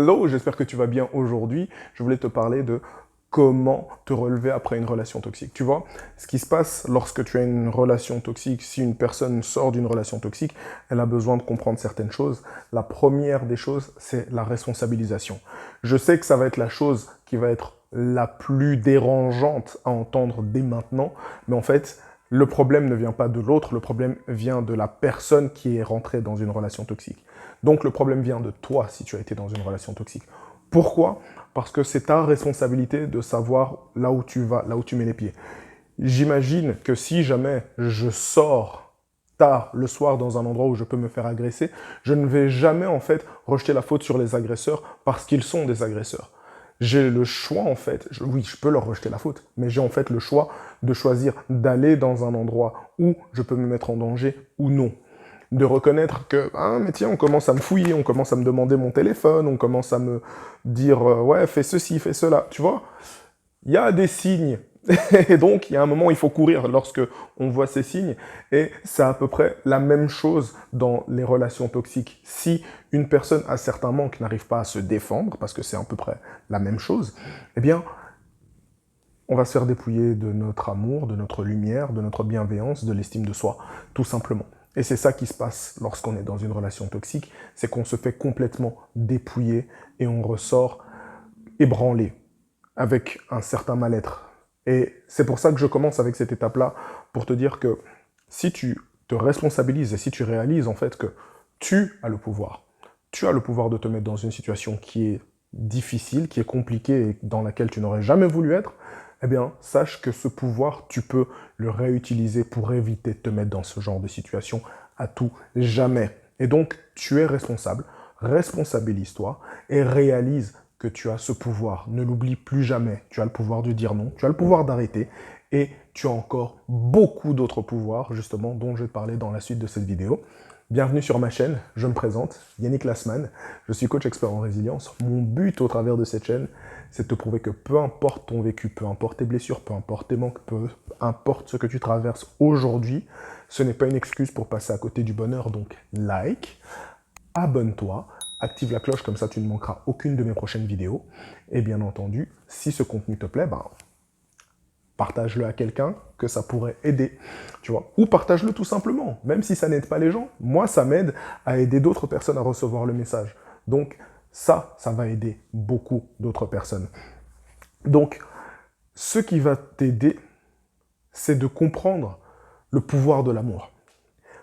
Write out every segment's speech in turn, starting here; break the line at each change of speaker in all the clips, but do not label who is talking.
Hello, j'espère que tu vas bien aujourd'hui. Je voulais te parler de comment te relever après une relation toxique. Tu vois, ce qui se passe lorsque tu as une relation toxique, si une personne sort d'une relation toxique, elle a besoin de comprendre certaines choses. La première des choses, c'est la responsabilisation. Je sais que ça va être la chose qui va être la plus dérangeante à entendre dès maintenant, mais en fait, le problème ne vient pas de l'autre, le problème vient de la personne qui est rentrée dans une relation toxique. Donc le problème vient de toi si tu as été dans une relation toxique. Pourquoi? Parce que c'est ta responsabilité de savoir là où tu vas, là où tu mets les pieds. J'imagine que si jamais je sors tard le soir dans un endroit où je peux me faire agresser, je ne vais jamais en fait rejeter la faute sur les agresseurs parce qu'ils sont des agresseurs. J'ai le choix en fait, oui je peux leur rejeter la faute, mais j'ai en fait le choix de choisir d'aller dans un endroit où je peux me mettre en danger ou non. De reconnaître que, ah, mais tiens, on commence à me fouiller, on commence à me demander mon téléphone, on commence à me dire, ouais, fais ceci, fais cela, tu vois. Il y a des signes. Et donc, il y a un moment où il faut courir lorsque on voit ces signes. Et c'est à peu près la même chose dans les relations toxiques. Si une personne à certains manques n'arrive pas à se défendre, parce que c'est à peu près la même chose, eh bien, on va se faire dépouiller de notre amour, de notre lumière, de notre bienveillance, de l'estime de soi, tout simplement. Et c'est ça qui se passe lorsqu'on est dans une relation toxique, c'est qu'on se fait complètement dépouiller et on ressort ébranlé, avec un certain mal-être. Et c'est pour ça que je commence avec cette étape-là, pour te dire que si tu te responsabilises et si tu réalises en fait que tu as le pouvoir de te mettre dans une situation qui est difficile, qui est compliquée et dans laquelle tu n'aurais jamais voulu être, eh bien, sache que ce pouvoir, tu peux le réutiliser pour éviter de te mettre dans ce genre de situation à tout jamais. Et donc, tu es responsable, responsabilise-toi et réalise que tu as ce pouvoir. Ne l'oublie plus jamais. Tu as le pouvoir de dire non, tu as le pouvoir d'arrêter et tu as encore beaucoup d'autres pouvoirs, justement, dont je vais te parler dans la suite de cette vidéo. Bienvenue sur ma chaîne, je me présente, Yannick Lassman, je suis coach expert en résilience. Mon but au travers de cette chaîne, c'est de te prouver que peu importe ton vécu, peu importe tes blessures, peu importe tes manques, peu importe ce que tu traverses aujourd'hui, ce n'est pas une excuse pour passer à côté du bonheur, donc like, abonne-toi, active la cloche, comme ça tu ne manqueras aucune de mes prochaines vidéos. Et bien entendu, si ce contenu te plaît, partage-le à quelqu'un que ça pourrait aider, tu vois. Ou partage-le tout simplement, même si ça n'aide pas les gens. Moi, ça m'aide à aider d'autres personnes à recevoir le message. Donc, ça va aider beaucoup d'autres personnes. Donc, ce qui va t'aider, c'est de comprendre le pouvoir de l'amour.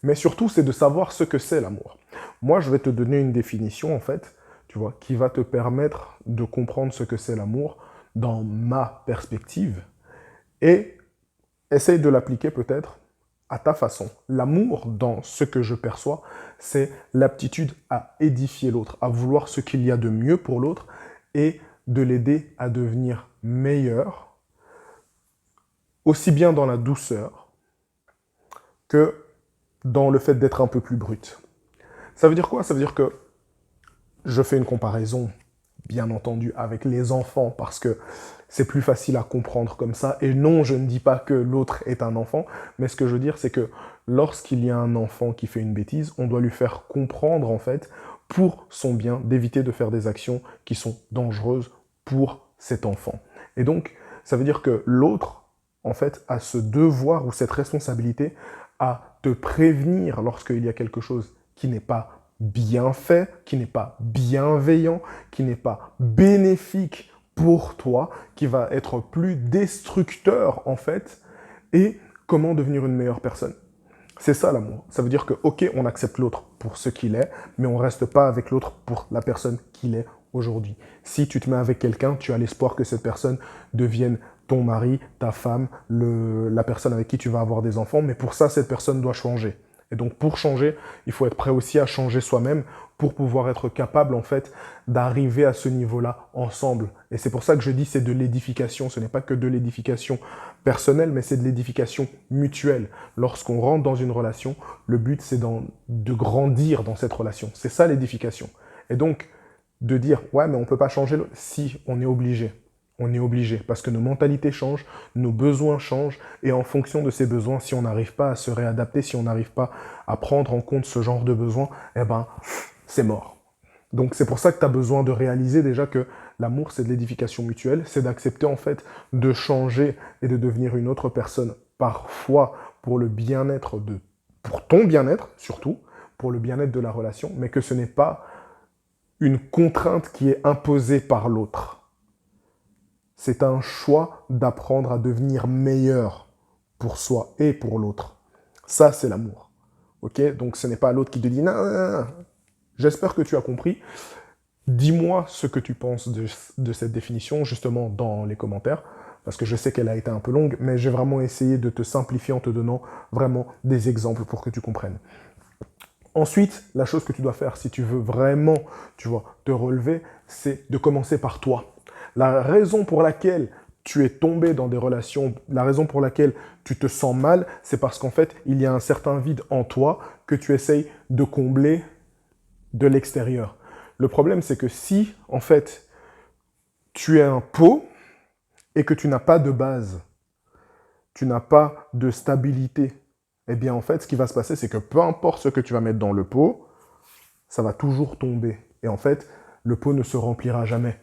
Mais surtout, c'est de savoir ce que c'est l'amour. Moi, je vais te donner une définition, en fait, tu vois, qui va te permettre de comprendre ce que c'est l'amour dans ma perspective et essaye de l'appliquer peut-être à ta façon. L'amour, dans ce que je perçois, c'est l'aptitude à édifier l'autre, à vouloir ce qu'il y a de mieux pour l'autre et de l'aider à devenir meilleur, aussi bien dans la douceur que dans le fait d'être un peu plus brut. Ça veut dire quoi? Ça veut dire que je fais une comparaison, bien entendu, avec les enfants, parce que c'est plus facile à comprendre comme ça. Et non, je ne dis pas que l'autre est un enfant, mais ce que je veux dire, c'est que lorsqu'il y a un enfant qui fait une bêtise, on doit lui faire comprendre, en fait, pour son bien, d'éviter de faire des actions qui sont dangereuses pour cet enfant. Et donc, ça veut dire que l'autre, en fait, a ce devoir ou cette responsabilité à te prévenir lorsqu'il y a quelque chose qui n'est pas bien fait, qui n'est pas bienveillant, qui n'est pas bénéfique pour toi, qui va être plus destructeur en fait, et comment devenir une meilleure personne. C'est ça l'amour. Ça veut dire que, ok, on accepte l'autre pour ce qu'il est, mais on ne reste pas avec l'autre pour la personne qu'il est aujourd'hui. Si tu te mets avec quelqu'un, tu as l'espoir que cette personne devienne ton mari, ta femme, la personne avec qui tu vas avoir des enfants, mais pour ça, cette personne doit changer. Et donc, pour changer, il faut être prêt aussi à changer soi-même pour pouvoir être capable, en fait, d'arriver à ce niveau-là ensemble. Et c'est pour ça que je dis c'est de l'édification. Ce n'est pas que de l'édification personnelle, mais c'est de l'édification mutuelle. Lorsqu'on rentre dans une relation, le but, c'est de grandir dans cette relation. C'est ça l'édification. Et donc, de dire, ouais, mais on ne peut pas changer l'autre. Si, on est obligé. On est obligé, parce que nos mentalités changent, nos besoins changent, et en fonction de ces besoins, si on n'arrive pas à se réadapter, si on n'arrive pas à prendre en compte ce genre de besoins, eh ben, c'est mort. Donc c'est pour ça que tu as besoin de réaliser déjà que l'amour, c'est de l'édification mutuelle, c'est d'accepter en fait de changer et de devenir une autre personne, parfois pour le bien-être pour ton bien-être surtout, pour le bien-être de la relation, mais que ce n'est pas une contrainte qui est imposée par l'autre. C'est un choix d'apprendre à devenir meilleur pour soi et pour l'autre. Ça, c'est l'amour. Ok? Donc ce n'est pas l'autre qui te dit non, non, non, non. J'espère que tu as compris. Dis-moi ce que tu penses de cette définition, justement, dans les commentaires, parce que je sais qu'elle a été un peu longue, mais j'ai vraiment essayé de te simplifier en te donnant vraiment des exemples pour que tu comprennes. Ensuite, la chose que tu dois faire, si tu veux vraiment, tu vois, te relever, c'est de commencer par toi. La raison pour laquelle tu es tombé dans des relations, la raison pour laquelle tu te sens mal, c'est parce qu'en fait, il y a un certain vide en toi que tu essayes de combler de l'extérieur. Le problème, c'est que si, en fait, tu es un pot et que tu n'as pas de base, tu n'as pas de stabilité, eh bien, en fait, ce qui va se passer, c'est que peu importe ce que tu vas mettre dans le pot, ça va toujours tomber. Et en fait, le pot ne se remplira jamais.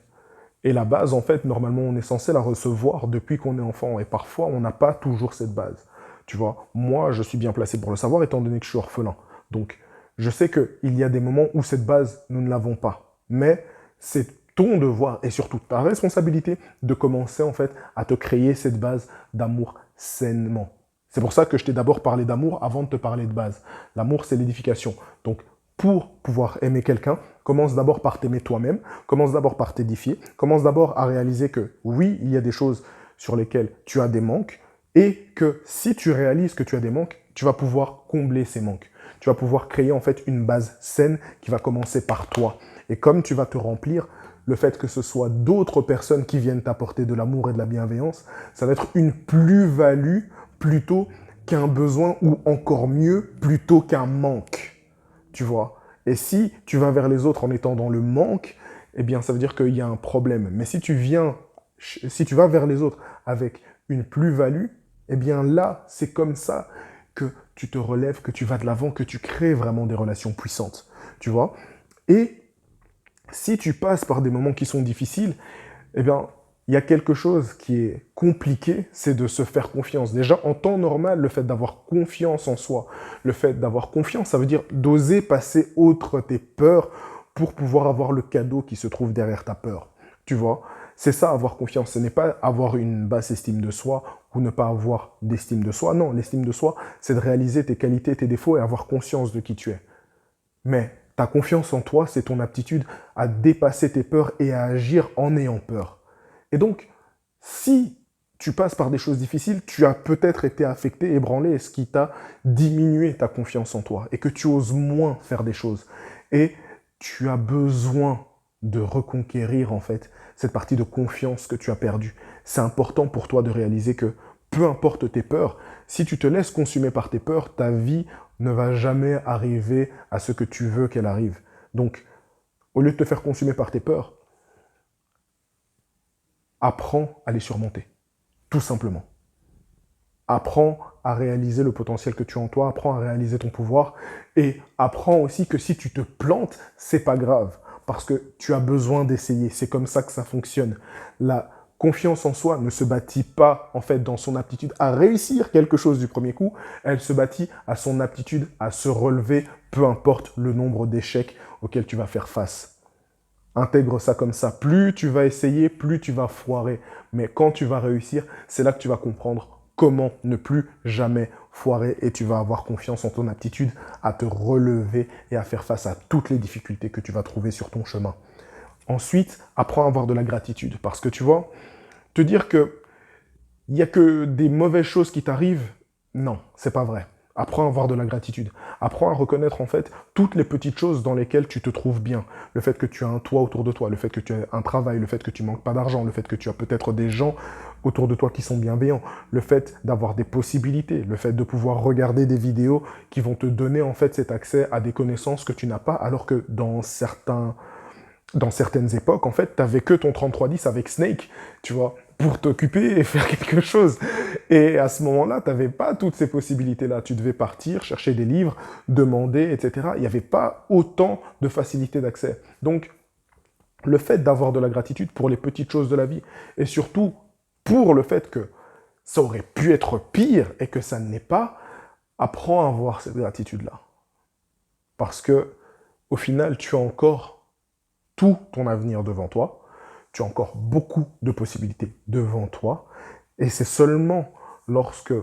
Et la base, en fait, normalement, on est censé la recevoir depuis qu'on est enfant. Et parfois, on n'a pas toujours cette base. Tu vois, moi, je suis bien placé pour le savoir, étant donné que je suis orphelin. Donc, je sais qu'il y a des moments où cette base, nous ne l'avons pas. Mais c'est ton devoir et surtout ta responsabilité de commencer, en fait, à te créer cette base d'amour sainement. C'est pour ça que je t'ai d'abord parlé d'amour avant de te parler de base. L'amour, c'est l'édification. Donc, pour pouvoir aimer quelqu'un, commence d'abord par t'aimer toi-même, commence d'abord par t'édifier, commence d'abord à réaliser que oui, il y a des choses sur lesquelles tu as des manques et que si tu réalises que tu as des manques, tu vas pouvoir combler ces manques. Tu vas pouvoir créer en fait une base saine qui va commencer par toi. Et comme tu vas te remplir, le fait que ce soit d'autres personnes qui viennent t'apporter de l'amour et de la bienveillance, ça va être une plus-value plutôt qu'un besoin ou encore mieux, plutôt qu'un manque. Tu vois. Et si tu vas vers les autres en étant dans le manque, eh bien, ça veut dire qu'il y a un problème. Mais si tu vas vers les autres avec une plus-value, eh bien là, c'est comme ça que tu te relèves, que tu vas de l'avant, que tu crées vraiment des relations puissantes. Tu vois. Et si tu passes par des moments qui sont difficiles, eh bien, il y a quelque chose qui est compliqué, c'est de se faire confiance. Déjà, en temps normal, le fait d'avoir confiance en soi, le fait d'avoir confiance, ça veut dire d'oser passer outre tes peurs pour pouvoir avoir le cadeau qui se trouve derrière ta peur. Tu vois, c'est ça, avoir confiance. Ce n'est pas avoir une basse estime de soi ou ne pas avoir d'estime de soi. Non, l'estime de soi, c'est de réaliser tes qualités, tes défauts et avoir conscience de qui tu es. Mais ta confiance en toi, c'est ton aptitude à dépasser tes peurs et à agir en ayant peur. Et donc, si tu passes par des choses difficiles, tu as peut-être été affecté, ébranlé, ce qui t'a diminué ta confiance en toi, et que tu oses moins faire des choses. Et tu as besoin de reconquérir, en fait, cette partie de confiance que tu as perdue. C'est important pour toi de réaliser que, peu importe tes peurs, si tu te laisses consumer par tes peurs, ta vie ne va jamais arriver à ce que tu veux qu'elle arrive. Donc, au lieu de te faire consumer par tes peurs, apprends à les surmonter, tout simplement. Apprends à réaliser le potentiel que tu as en toi, apprends à réaliser ton pouvoir et apprends aussi que si tu te plantes, c'est pas grave parce que tu as besoin d'essayer. C'est comme ça que ça fonctionne. La confiance en soi ne se bâtit pas en fait dans son aptitude à réussir quelque chose du premier coup, elle se bâtit à son aptitude à se relever, peu importe le nombre d'échecs auxquels tu vas faire face. Intègre ça comme ça. Plus tu vas essayer, plus tu vas foirer. Mais quand tu vas réussir, c'est là que tu vas comprendre comment ne plus jamais foirer et tu vas avoir confiance en ton aptitude à te relever et à faire face à toutes les difficultés que tu vas trouver sur ton chemin. Ensuite, apprends à avoir de la gratitude parce que tu vois, te dire que il n'y a que des mauvaises choses qui t'arrivent, non, c'est pas vrai. Apprends à avoir de la gratitude. Apprends à reconnaître en fait toutes les petites choses dans lesquelles tu te trouves bien. Le fait que tu as un toit autour de toi, le fait que tu as un travail, le fait que tu manques pas d'argent, le fait que tu as peut-être des gens autour de toi qui sont bienveillants, le fait d'avoir des possibilités, le fait de pouvoir regarder des vidéos qui vont te donner en fait cet accès à des connaissances que tu n'as pas, alors que dans certaines époques, en fait, tu n'avais que ton 3310 avec Snake, tu vois. pour t'occuper et faire quelque chose. Et à ce moment-là, tu n'avais pas toutes ces possibilités-là. Tu devais partir, chercher des livres, demander, etc. Il n'y avait pas autant de facilité d'accès. Donc, le fait d'avoir de la gratitude pour les petites choses de la vie, et surtout pour le fait que ça aurait pu être pire et que ça ne l'est pas, apprends à avoir cette gratitude-là. Parce que, au final, tu as encore tout ton avenir devant toi, tu as encore beaucoup de possibilités devant toi, et c'est seulement lorsque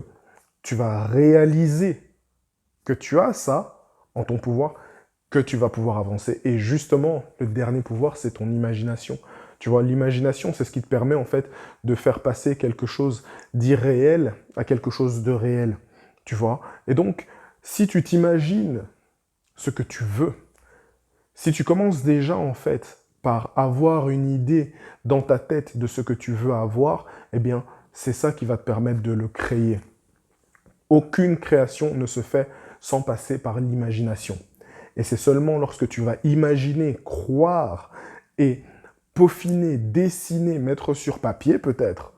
tu vas réaliser que tu as ça en ton pouvoir que tu vas pouvoir avancer. Et justement, le dernier pouvoir, c'est ton imagination. Tu vois, l'imagination, c'est ce qui te permet en fait de faire passer quelque chose d'irréel à quelque chose de réel. Tu vois. Et donc, si tu t'imagines ce que tu veux, si tu commences déjà en fait par avoir une idée dans ta tête de ce que tu veux avoir, eh bien, c'est ça qui va te permettre de le créer. Aucune création ne se fait sans passer par l'imagination. Et c'est seulement lorsque tu vas imaginer, croire et peaufiner, dessiner, mettre sur papier peut-être,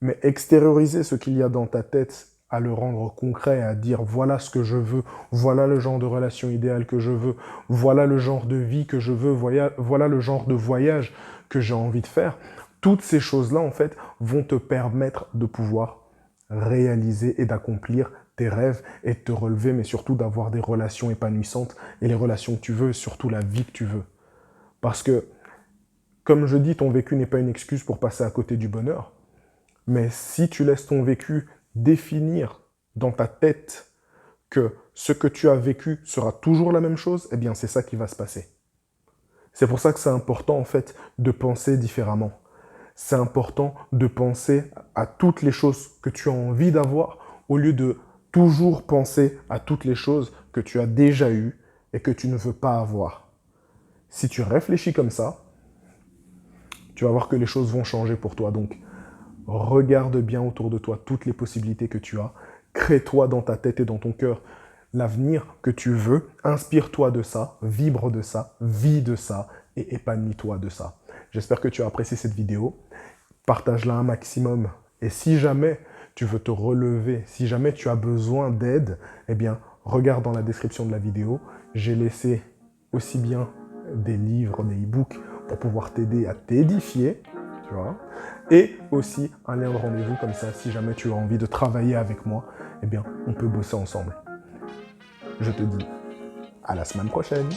mais extérioriser ce qu'il y a dans ta tête, à le rendre concret, à dire voilà ce que je veux, voilà le genre de relation idéale que je veux, voilà le genre de vie que je veux, voilà le genre de voyage que j'ai envie de faire. Toutes ces choses-là, en fait, vont te permettre de pouvoir réaliser et d'accomplir tes rêves et de te relever, mais surtout d'avoir des relations épanouissantes et les relations que tu veux, et surtout la vie que tu veux. Parce que, comme je dis, ton vécu n'est pas une excuse pour passer à côté du bonheur, mais si tu laisses ton vécu définir dans ta tête que ce que tu as vécu sera toujours la même chose, eh bien c'est ça qui va se passer. C'est pour ça que c'est important en fait de penser différemment. C'est important de penser à toutes les choses que tu as envie d'avoir au lieu de toujours penser à toutes les choses que tu as déjà eues et que tu ne veux pas avoir. Si tu réfléchis comme ça, tu vas voir que les choses vont changer pour toi. Donc, regarde bien autour de toi toutes les possibilités que tu as. Crée-toi dans ta tête et dans ton cœur l'avenir que tu veux. Inspire-toi de ça, vibre de ça, vis de ça et épanouis-toi de ça. J'espère que tu as apprécié cette vidéo. Partage-la un maximum. Et si jamais tu veux te relever, si jamais tu as besoin d'aide, eh bien, regarde dans la description de la vidéo. J'ai laissé aussi bien des livres, des e-books pour pouvoir t'aider à t'édifier, tu vois, et aussi un lien de rendez-vous comme ça, si jamais tu as envie de travailler avec moi, eh bien, on peut bosser ensemble. Je te dis à la semaine prochaine.